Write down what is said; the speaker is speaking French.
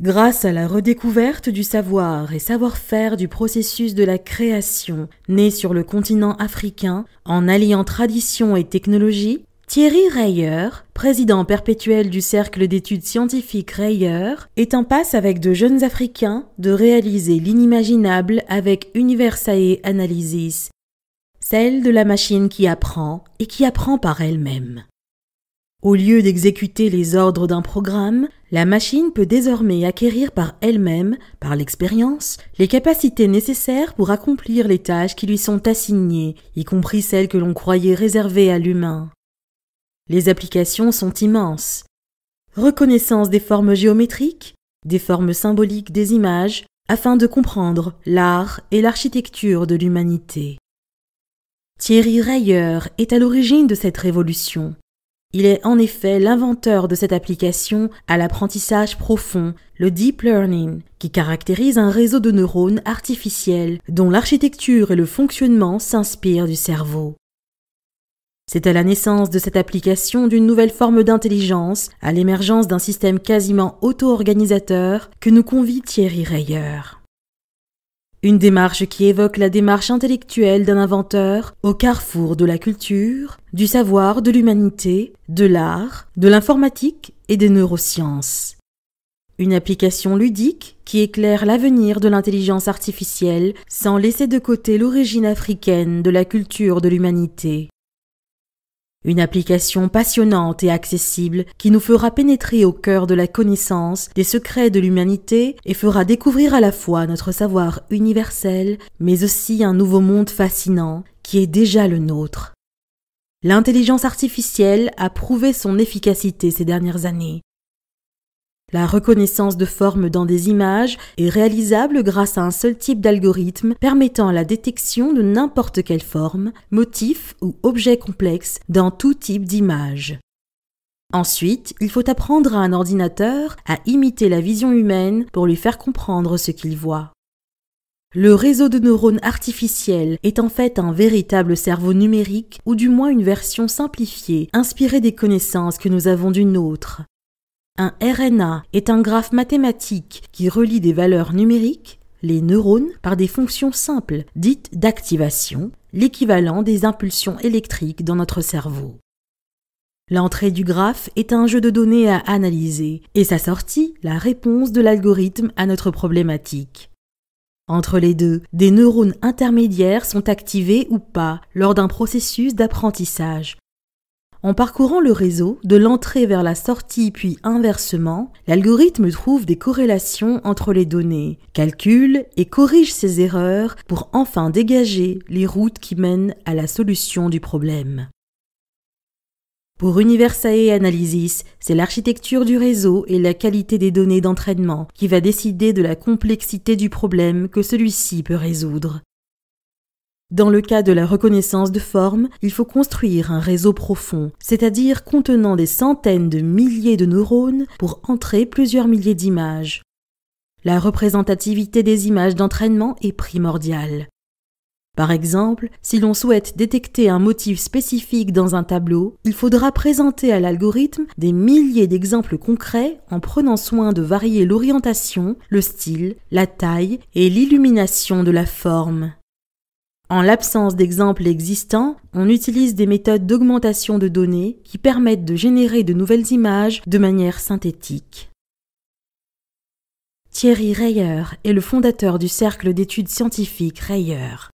Grâce à la redécouverte du savoir et savoir-faire du processus de la création né sur le continent africain, en alliant tradition et technologie, Thierry Reyer, président perpétuel du Cercle d'études scientifiques Reyer, est en passe avec de jeunes Africains de réaliser l'inimaginable avec Universae Analysis, celle de la machine qui apprend et qui apprend par elle-même. Au lieu d'exécuter les ordres d'un programme, la machine peut désormais acquérir par elle-même, par l'expérience, les capacités nécessaires pour accomplir les tâches qui lui sont assignées, y compris celles que l'on croyait réservées à l'humain. Les applications sont immenses. Reconnaissance des formes géométriques, des formes symboliques des images, afin de comprendre l'art et l'architecture de l'humanité. Thierry Reyer est à l'origine de cette révolution. Il est en effet l'inventeur de cette application à l'apprentissage profond, le deep learning, qui caractérise un réseau de neurones artificiels dont l'architecture et le fonctionnement s'inspirent du cerveau. C'est à la naissance de cette application d'une nouvelle forme d'intelligence, à l'émergence d'un système quasiment auto-organisateur, que nous convie Thierry Reyer. Une démarche qui évoque la démarche intellectuelle d'un inventeur au carrefour de la culture, du savoir, de l'humanité, de l'art, de l'informatique et des neurosciences. Une application ludique qui éclaire l'avenir de l'intelligence artificielle sans laisser de côté l'origine africaine de la culture de l'humanité. Une application passionnante et accessible qui nous fera pénétrer au cœur de la connaissance des secrets de l'humanité et fera découvrir à la fois notre savoir universel, mais aussi un nouveau monde fascinant qui est déjà le nôtre. L'intelligence artificielle a prouvé son efficacité ces dernières années. La reconnaissance de formes dans des images est réalisable grâce à un seul type d'algorithme permettant la détection de n'importe quelle forme, motif ou objet complexe dans tout type d'image. Ensuite, il faut apprendre à un ordinateur à imiter la vision humaine pour lui faire comprendre ce qu'il voit. Le réseau de neurones artificiels est en fait un véritable cerveau numérique ou du moins une version simplifiée, inspirée des connaissances que nous avons du nôtre. Un RNA est un graphe mathématique qui relie des valeurs numériques, les neurones, par des fonctions simples, dites d'activation, l'équivalent des impulsions électriques dans notre cerveau. L'entrée du graphe est un jeu de données à analyser, et sa sortie, la réponse de l'algorithme à notre problématique. Entre les deux, des neurones intermédiaires sont activés ou pas lors d'un processus d'apprentissage. En parcourant le réseau, de l'entrée vers la sortie puis inversement, l'algorithme trouve des corrélations entre les données, calcule et corrige ces erreurs pour enfin dégager les routes qui mènent à la solution du problème. Pour Universae Analysis, c'est l'architecture du réseau et la qualité des données d'entraînement qui va décider de la complexité du problème que celui-ci peut résoudre. Dans le cas de la reconnaissance de formes, il faut construire un réseau profond, c'est-à-dire contenant des centaines de milliers de neurones pour entrer plusieurs milliers d'images. La représentativité des images d'entraînement est primordiale. Par exemple, si l'on souhaite détecter un motif spécifique dans un tableau, il faudra présenter à l'algorithme des milliers d'exemples concrets en prenant soin de varier l'orientation, le style, la taille et l'illumination de la forme. En l'absence d'exemples existants, on utilise des méthodes d'augmentation de données qui permettent de générer de nouvelles images de manière synthétique. Thierry Reyer est le fondateur du Cercle d'études scientifiques Reyer.